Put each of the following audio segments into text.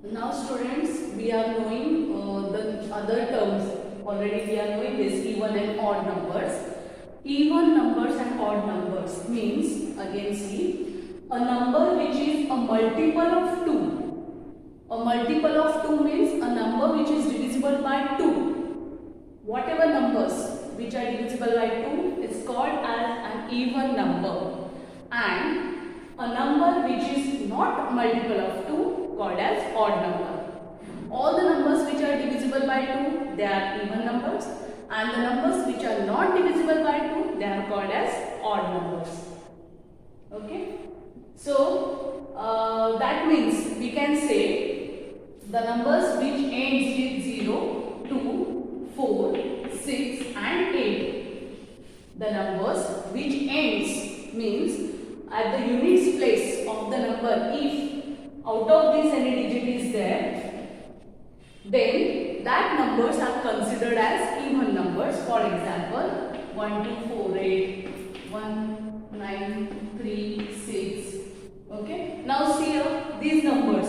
Now students, we are knowing the other terms. Already we are knowing this even and odd numbers. Even numbers and odd numbers means, again see, a number which is a multiple of 2. A multiple of 2 means a number which is divisible by 2. Whatever numbers which are divisible by 2 is called as an even number. And a number which is not multiple of 2 called as odd number. All the numbers which are divisible by 2, they are even numbers, and the numbers which are not divisible by 2, they are called as odd numbers. Okay? So, that means we can say the numbers which ends with 0, 2, 4, 6 and 8. The numbers which ends means at the units place of the number, if out of this any digit is there, then that numbers are considered as even numbers. For example, 1, 2, 4, 8, 1, 9, 3, 6. Okay. Now see here these numbers.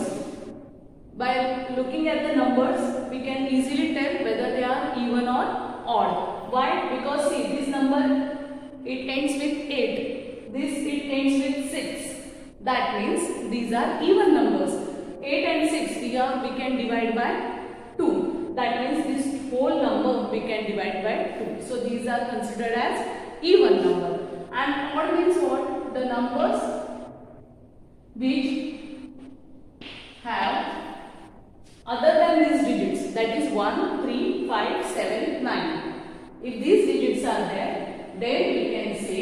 By looking at the numbers, we can easily tell whether they are even or odd. Why? Because see, this number, it ends with 8. This, it ends with 6. That means these are even numbers. 8 and 6 here we can divide by 2. That means this whole number we can divide by 2. So these are considered as even number. And odd means what? The numbers which have other than these digits, that is 1, 3, 5, 7, 9. If these digits are there, then we can say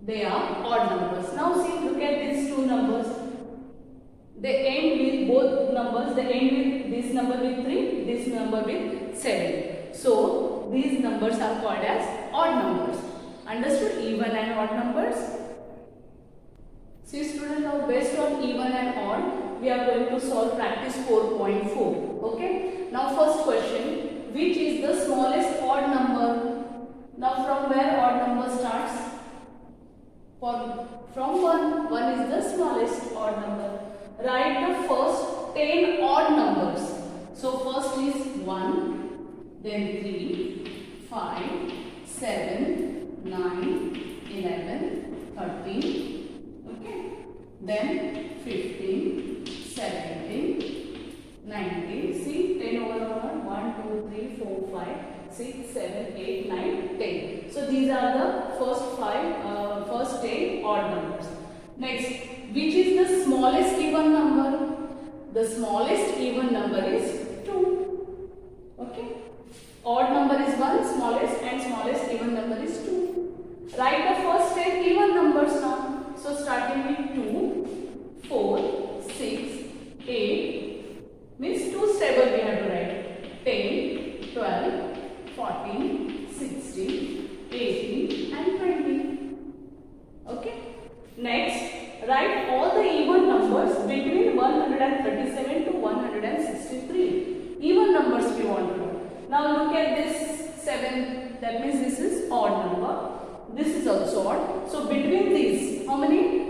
they are odd numbers. Now see, look at these two numbers. They end with both numbers. They end with this number with 3, this number with 7. So these numbers are called as odd numbers. Understood? Even and odd numbers. See students, now based on even and odd, we are going to solve practice 4.4. Okay. Now first question, which is the smallest odd number? Now from where odd number starts? From 1. 1 is the smallest odd number. Write the first 10 odd numbers. So first is 1, then 3, 5, 7, 9, 11, 13. Okay. Then 15, 17, 19. See, 10 overall. 1, 2, 3, 4, 5, 6, 7, 8, 9, 10. So these are the first 10 odd numbers. Next, which is the smallest even number? The smallest even number is 2. Okay. Odd number is 1, smallest, and smallest even number is 2. Write the first 10 even numbers now. So starting with 2, 4, 6, 8, means 2 stable we have to write. 10, 12, 14, 16, 18 and 20. Okay. Next, write all the even numbers between 137 to 163. Even numbers we want to know. Now look at this 7. That means this is odd number. This is also odd. So between these, how many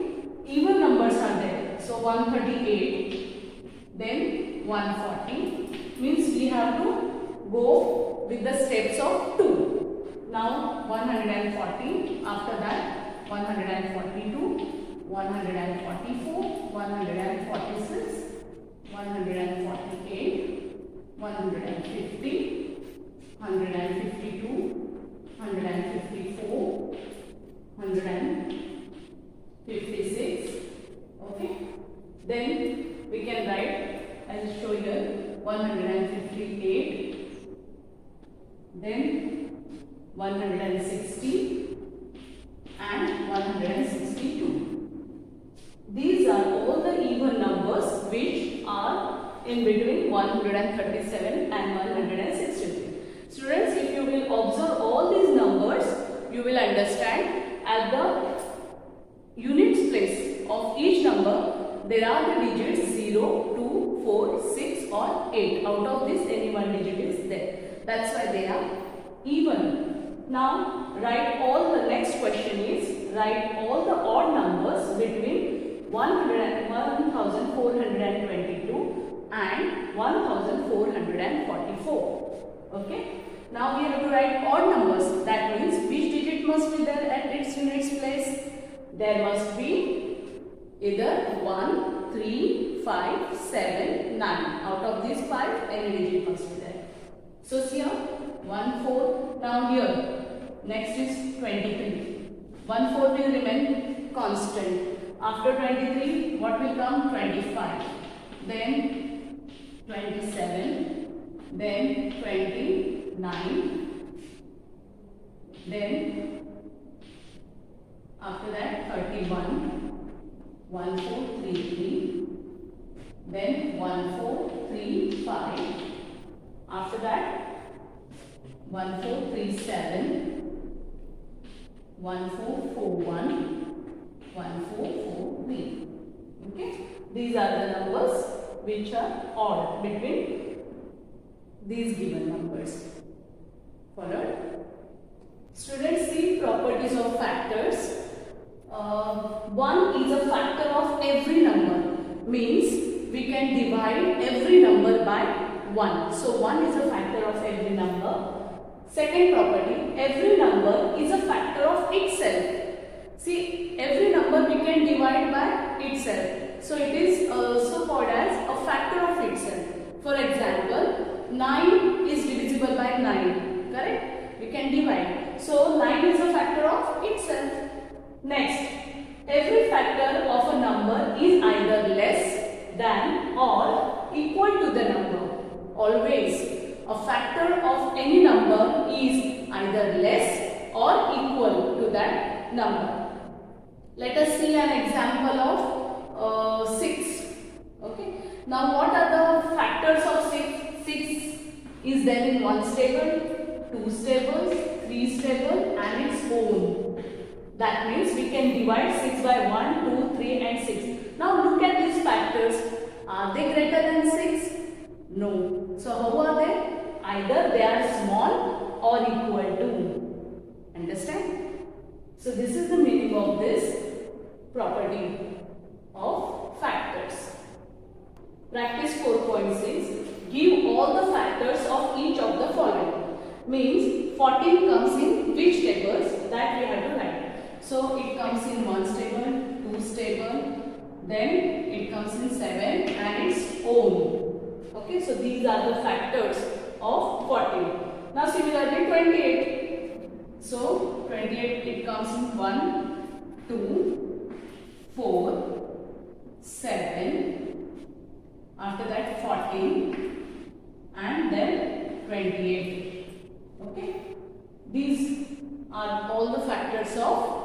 even numbers are there? So 138, then 140. Means we have to go with the steps of 2. Now 140. After that 142, 144, 146, 148, 150, 152. 154, 156. Okay. Then we can write, I will show you 158. Then 160 and 162. These are all the even numbers which are in between 137 and 163. Students, if you will observe all these numbers, you will understand at the units place of each number, there are the digits 0, 2, 4, 6 or 8. Out of this, any one digit is there. That's why they are even. Now, write all the next question is, write all the odd numbers between 1422 and 1444. Okay. Now we have to write odd numbers. That means which digit must be there at its units place? There must be either 1, 3, 5, 7, 9. Out of these 5, any digit must be there. So see here, 1, 4. Now here, next is 23. 1, 4 will remain constant. After 23, what will come? 25. Then 27. Then 29. Then after that 31. 1433. Then 1435. After that 1437. 1441. 1443. Okay, these are the numbers which are odd between these given numbers. Followed. Students, see properties of factors. 1 is a factor of every number, means we can divide every number by 1. So 1 is a factor of every number. Second property, every number is a factor of itself. See, every number we can divide by itself. So it is also called as a factor of itself. For example, 9 is divisible by 9. Correct? We can divide. So 9 is a factor of itself. Next, every factor of a number is either less than or equal to the number. Always, a factor of any number is either less or equal to that number. Let us see an example of 6. Okay. Now, what are the factors of 6? 6 is there in 1 stable, 2 stables, 3 stable, and its own. That means we can divide 6 by 1, 2, 3 and 6. Now look at these factors. Are they greater than 6? No. So how are they? Either they are small or equal to. Understand? So this is the meaning of this property of factors. Practice 4.6. Give all the factors of each of the following. Means 14 comes in which tables? That we have to write. So it comes in 1 stable, 2 stable, then it comes in 7 and its own. Okay, so these are the factors of 14. Now similarly 28. So 28 it comes in 1, 2, 4, 7, after that 14 and then 28. Okay, these are all the factors of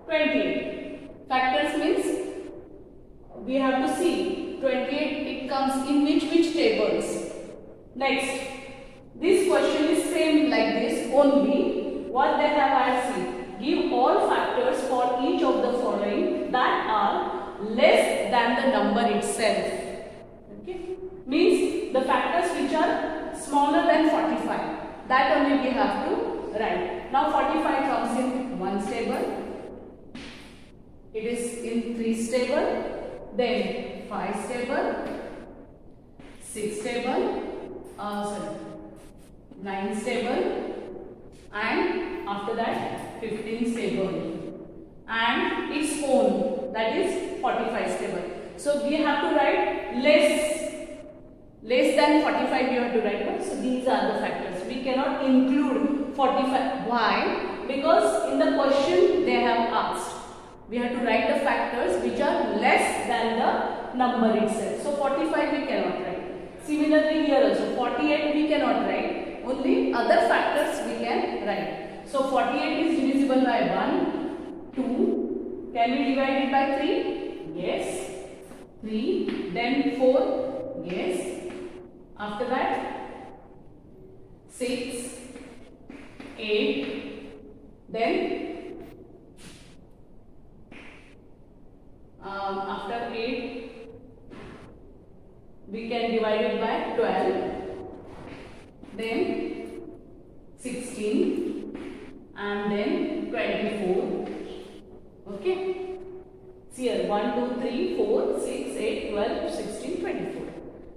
28. Factors means we have to see 28 it comes in which tables. Next, this question is same like this, only what they have asked me. Give all factors for each of the following that are less than the number itself. Okay, means the factors which are smaller than 45, that only we have to write. Now 45 comes in 1 stable, it is in 3 stable, then 5 stable, 6 stable, 9 stable, and after that 15 stable, and its own, that is 45 stable. So we have to write less than 45 you have to write. So these are the factors. We cannot include 45. Why? Because in the question they have asked. We have to write the factors which are less than the number itself. So 45 we cannot write. Similarly here also 48 we cannot write. Only other factors we can write. So 48 is divisible by 1, 2. Can we divide it by 3? Yes. 3. Then 4. Yes. After that 6, 8. Then after 8 we can divide it by 12, then 16 and then 24. Okay, see here 1, 2, 3, 4, 6, 8, 12, 16, 24.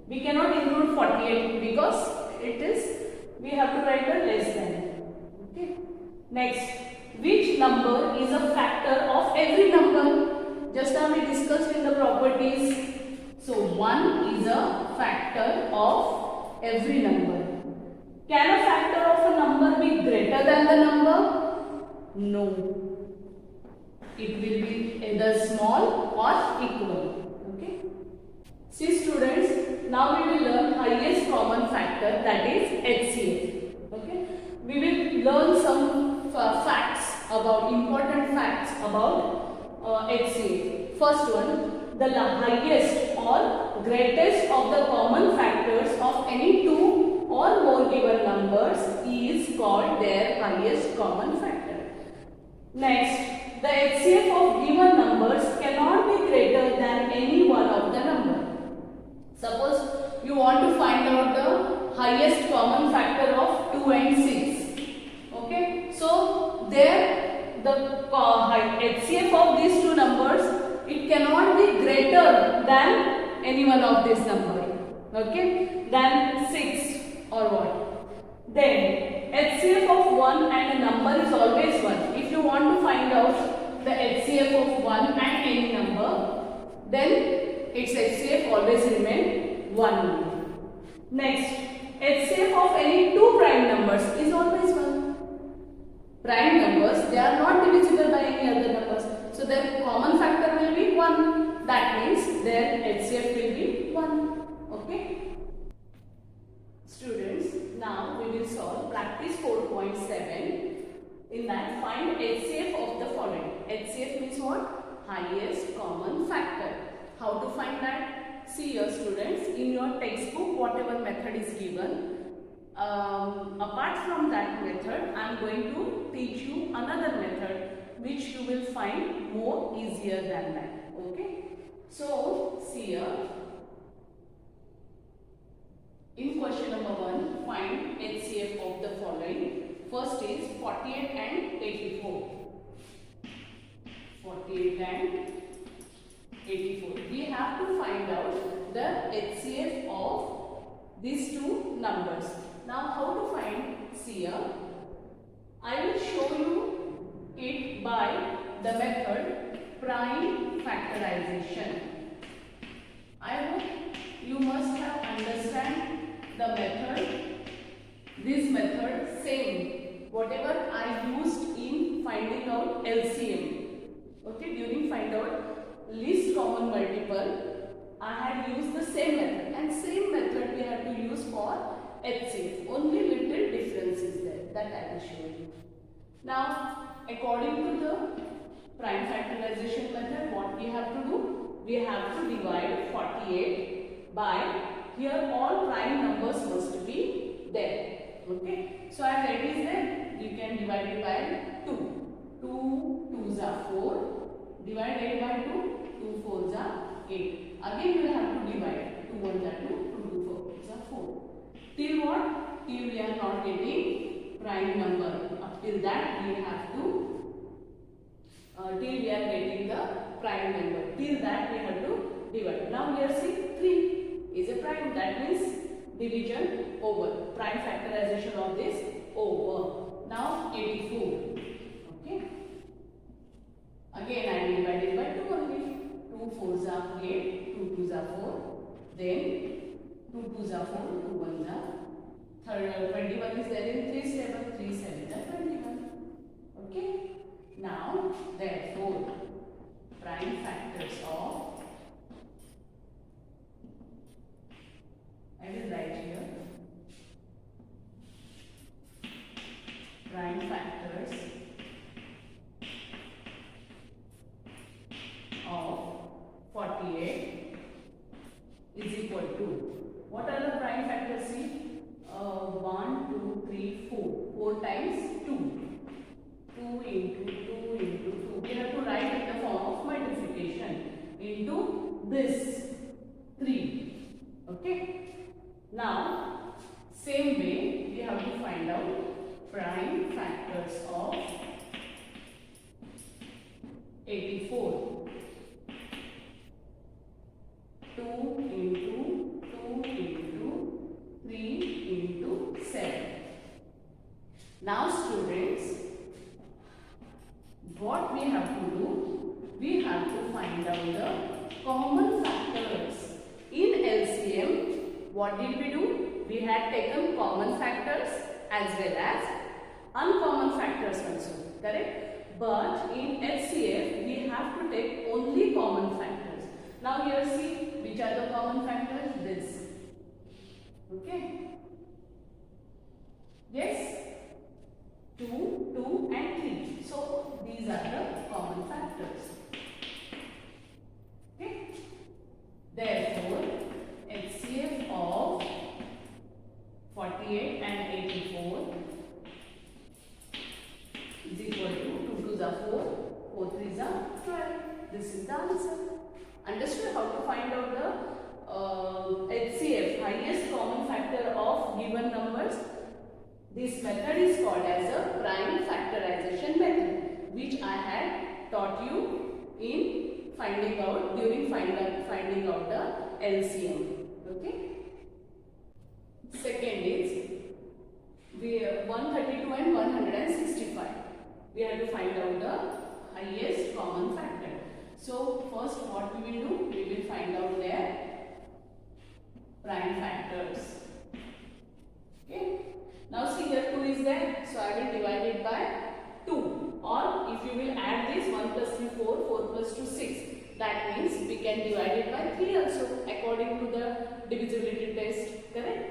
We cannot include 48 because we have to write the less than. Okay. Next, which number is a factor of every number? Just now we discussed in the properties. So 1 is a factor of every number. Can a factor of a number be greater than the number? No. It will be either small or equal. Okay. See students, now we will learn highest common factor, that is HCF. Okay. We will learn some important facts about HCF. First one, the highest or greatest of the common factors of any two or more given numbers is called their highest common factor. Next, the HCF of given numbers cannot be greater than any one of the number. Suppose you want to find out the highest common factor of 2 and 6. Okay, so there the HCF of these two numbers, it cannot be greater than any one of this number. Okay, than 6 or what? Then HCF of 1 and a number is always 1. If you want to find out the HCF of 1 and any number, then its HCF always remain 1. Next, HCF of any two prime numbers is always 1. Prime numbers, they are not divisible by any other numbers. So their common factor will be 1. That means their HCF will be 1. Okay. Students, now we will solve practice 4.7. In that, find HCF of the following. HCF means what? Highest common factor. How to find that? See your students, in your textbook whatever method is given, apart from that method I am going to teach you another method which you will find more easier than that. Okay. So see here, in question number 1, find HCF of the following. First is 48 and 84. 48 and 84. We have to find out the HCF of these two numbers. Now how to find? See here, I will show you it by the method prime factorization. I hope you must have understand the method. This method same whatever I used in finding out LCM. Okay, during find out least common multiple, I had used the same method, and same method we have to use for HCF. Only little difference is there, that I will show you. Now, according to the prime factorization method, what we have to do? We have to divide 48 by, here all prime numbers must be there. Okay, so as it is there, you can divide it by 2. 2 2s are 4. Divide 8 by 2. 2 4s are 8. Again you will have to divide. 2 1s are 2. 2 2 4s are 4. Till what? Till we are not getting prime number. Up till that we have to, till we are getting the prime number. Till that we have to divide. Now here see 3 is a prime. That means division over. Prime factorization of this over. Now 84. Okay. Again I will divide it by 2 only. 2 4s are 8. 2 2s are 4. Then 2 2s are 4. 2 1s are 21 is there in 3 7. 3 7 are 21. Okay. Now therefore prime factors of, I will write here, prime factors of 48 is equal to, what are the prime factors? See, 1 2 3 4. 4 times 2. 2 into 2 into 2. We have to write in the form of multiplication into this 3. Okay. Now, same way we have to find out prime factors of 84. students, what we have to do, we have to find out the common factors. In LCM, what did we do? We had taken common factors as well as uncommon factors also, correct? But in HCF, we have to take only common factors. Now here see, which are the common factors? This. Okay? Yes? 2, 2 and 3. So, these are the common factors. Okay? Therefore, HCF of 48 and 84 is equal to 2 2s are 4, 4 3s are 12. This is the answer. Understood how to find out the HCF, highest common factor of given numbers? This method is called as a prime factorization method, which I had taught you in finding out the LCM. Okay. Second is we have 132 and 165. We have to find out the highest common factor. So first, what we will do? We will find out their prime factors. Okay. Now see, here 2 is there, so I will divide it by 2. Or if you will add this 1 plus 3 4, 4 plus 2 6. That means we can divide it by 3 also according to the divisibility test, correct?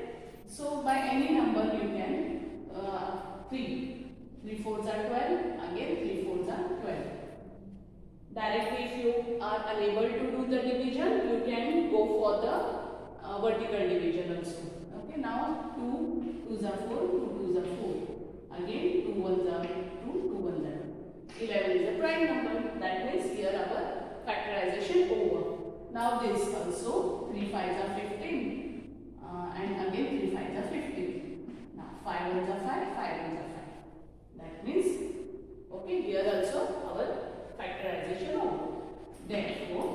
So by any number you can 3. 3 4s are 12. Again 3 4s are 12. Directly, if you are unable to do the division, you can go for the vertical division also. Okay, now 2 2s are 4, 2 2s are 4. Again 2 1s are 2, 2 1s are 2. 11 is a prime number. That means here our factorization over. Now this also 3 5s are 15 and again 3 5s are 15. Now 5 1s are 5, 5 1s are 5. That means, okay, here also our factorization over. Therefore,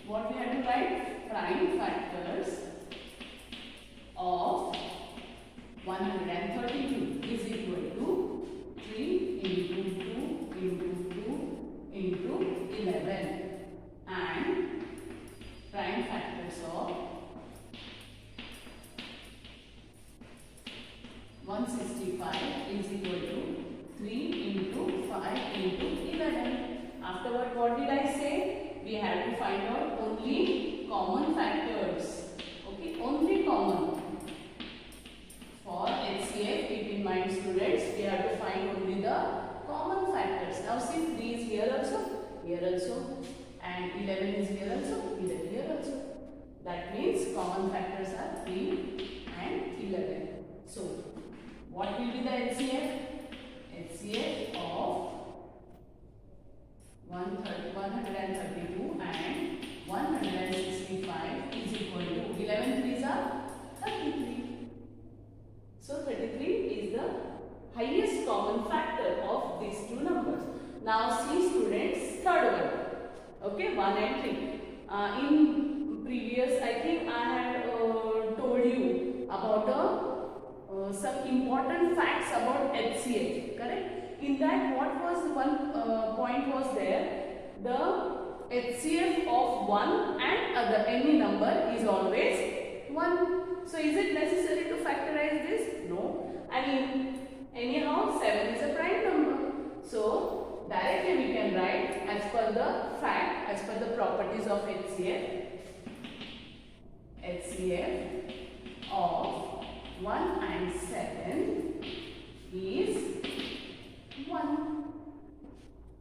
what we have to write? Prime factors of 132 is equal to 3 into 2 into 2 into 11, and prime factors of 165 is equal to 3 into 5 into 11. Afterward, what did I say? We have to find out only common factors. Okay, only common. For HCF, keep in mind students, we have to find only the common factors. Now see, 3 is here also, and 11 is here also, 11 here also. That means common factors are 3 and 11. So, what will be the HCF? HCF of 132 and 165 is equal to 11 3s are 33. So 33 is the highest common factor of these two numbers. Now see students, third one. Okay, 1 and 3. In previous, I think I had told you about some important facts about HCF, correct? In that, what was one point was there? The HCF of one and other any number is always 1. So is it necessary to factorize this? No. I mean, anyhow 7 is a prime number. So directly we can write as per the fact, as per the properties of HCF. HCF of 1 and 7 is 1.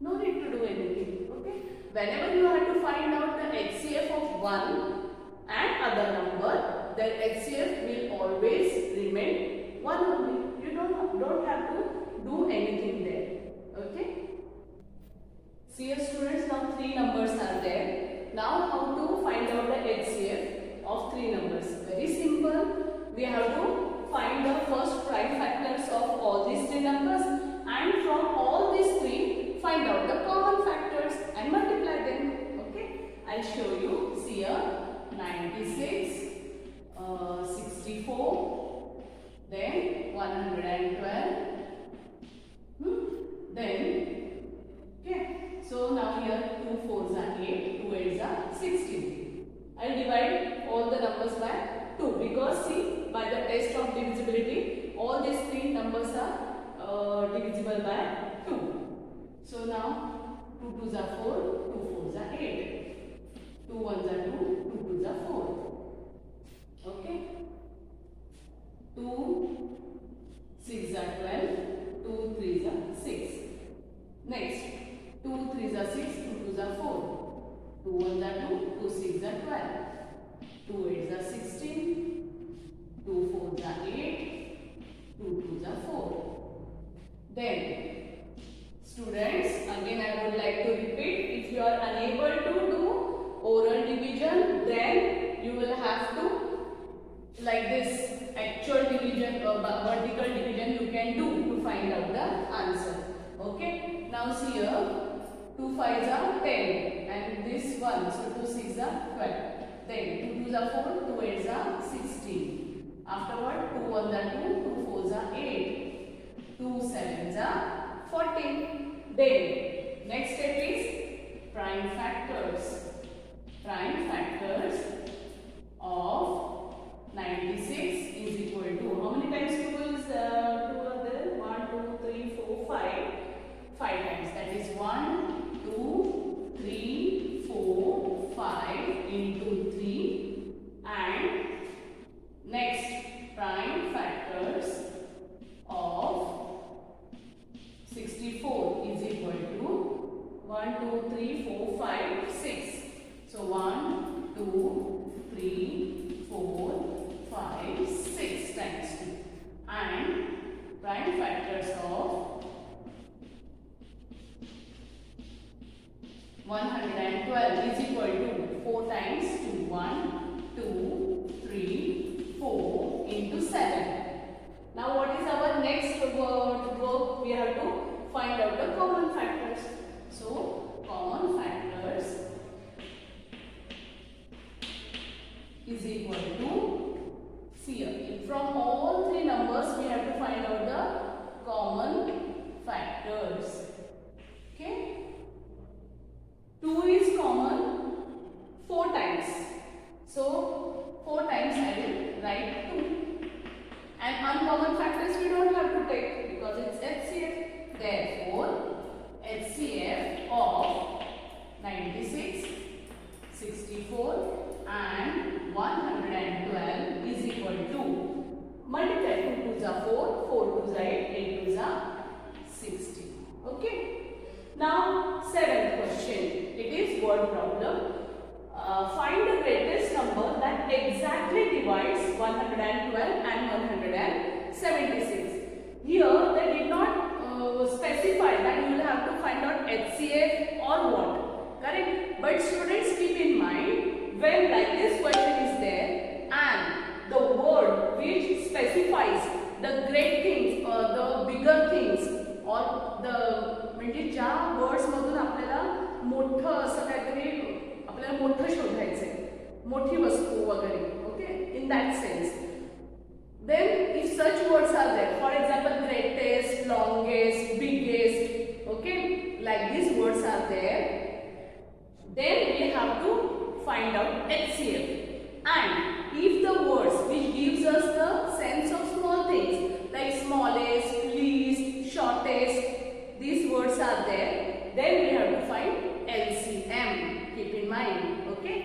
No need to do anything. Okay. Whenever you have to find out the HCF of 1 and other number, then HCF will always remain 1 only. You don't have to do anything there. Okay. See here students, now 3 numbers are there. Now how to find out the HCF of 3 numbers? Very simple. We have to find the first prime factors of all these 3 numbers, and from all these 3 find out the common factors and multiply them. Okay. I'll show you. See here, 96, 64, then 112, divisibility. All these three numbers are divisible by 2. So now 2 2s are 4, 2 4s are 8, 2 1s are 2, 2 2s are 4. Okay. 2 6s are 12, 2 3s are 6. Next, 2 3s are 6, 2 2s are 4, 2 1s are 2, 2 6s are 12, 2 8s are 16, 2 4s are 8, 2 2s are 4. Then, students, again I would like to repeat, if you are unable to do oral division, then you will have to, like this, actual division or vertical division you can do to find out the answer. Okay, now see here, 2 5s are 10 and this one, so 2 6s are 12. Then 2 2s are 4, 2 8s are 16. Afterward, 2 1s are 2, 2 4s are 8, 2 7s are 14. Then next step is prime factors. Prime factors of 96 is equal to, how many times 2 is 2 are there? 1 2 3 4 5. 5 times, that is 1 2 3 4 5 into 3. And next, prime factors of 64 is equal to 1 2 3 4 5 6. So 1 2 3 4 5 6 times 2. And prime factors of 112 is equal to 4 times 2. 1 2 3 4 into 7. Now what is our next work? We have to find out the common factors. So common factors is equal to, see here, from all three numbers we have to find out the common factors. Okay, 2 is common 4 times, so 4 times I will write 2. And uncommon factors we don't have to take because it's HCF. Therefore, HCF of 96, 64 and 112 is equal to, multiply 2 2s are 4, 4 2s are 8, 8 2s are 60. Okay. Now, seventh question. It is word problem. Find the greatest number that exactly divides 112 and 176. Here, they did not specify that you will have to find out HCF or what. Correct? But students, keep in mind, when like this question is there and the word which specifies the great things or the bigger things or the म्हणजे ज्या words मधून आपल्याला मोठं असं काहीतरी आपल्याला मोठं शोधायचंय, मोठी वस्तू वगैरे, okay, in that sense, then if such words are there, for example greatest, longest, biggest, okay, like these words are there, then we have to find out HCF. And if the words which gives us the sense of small things like smallest, least, shortest, these words are there, then we have to find LCM. Keep in mind, okay.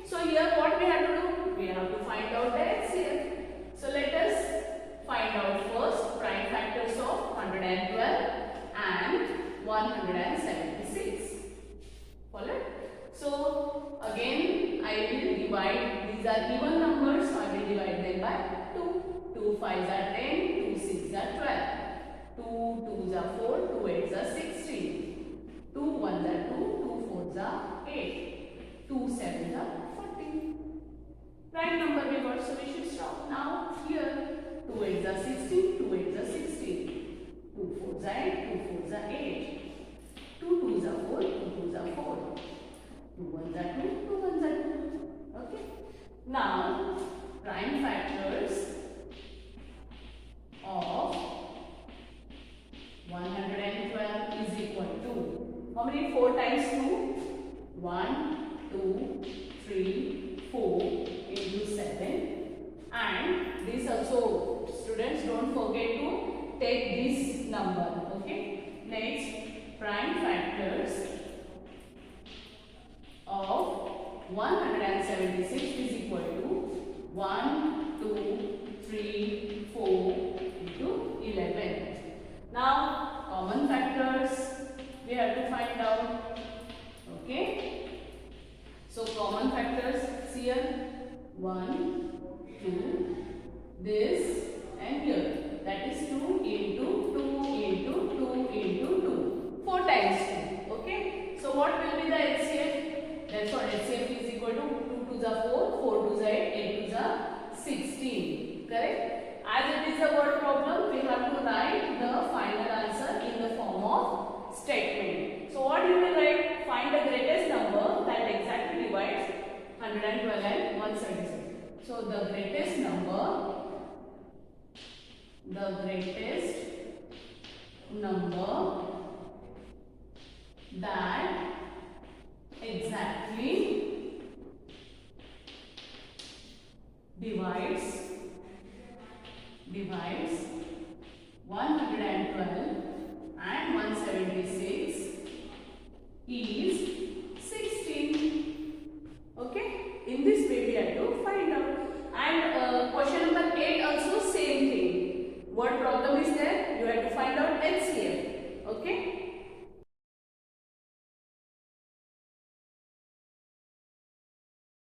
So here what we have to do? We have to find out the HCF. So let us find out first prime factors of 112 and 176. Follow? So again I will divide, these are even numbers, so I will divide them by 2. 2 5s are 10, 2 6s are 12. 2 2s are 4, 2 8s are 16, 2 1s are 2, 2 4s are 8, 2 7s are 14. Prime number we got, so we should stop now here. 2 8s are 16, 2 8s are 16, 2 4s are 8, 2 4s are 8, 2 2s are 4, 2 2s are 4, 2 1s are 2, 2 1s are 2. Okay. Now prime factors of 112 is equal to, how many? 4 times 2? 1, 2, 3, 4 into 7. And this also Students, don't forget to take this number. Okay. Next, prime factors of 176 is equal to 1, 2, 3, 4 into 11. Now, common factors we have to find out. Okay. So, common factors here 1, 2, this and here. That is 2 into 2 into 2 into 2. 4 times 2. Okay. So, what will be the HCF? That's what HCF is equal to 2 to the 4, 4 to the 8, 8 to the 16. Correct? As it is a word problem, we have to write the final answer in the form of statement. So, what you will write? Find the greatest number that exactly divides 112 and 176. So, the greatest number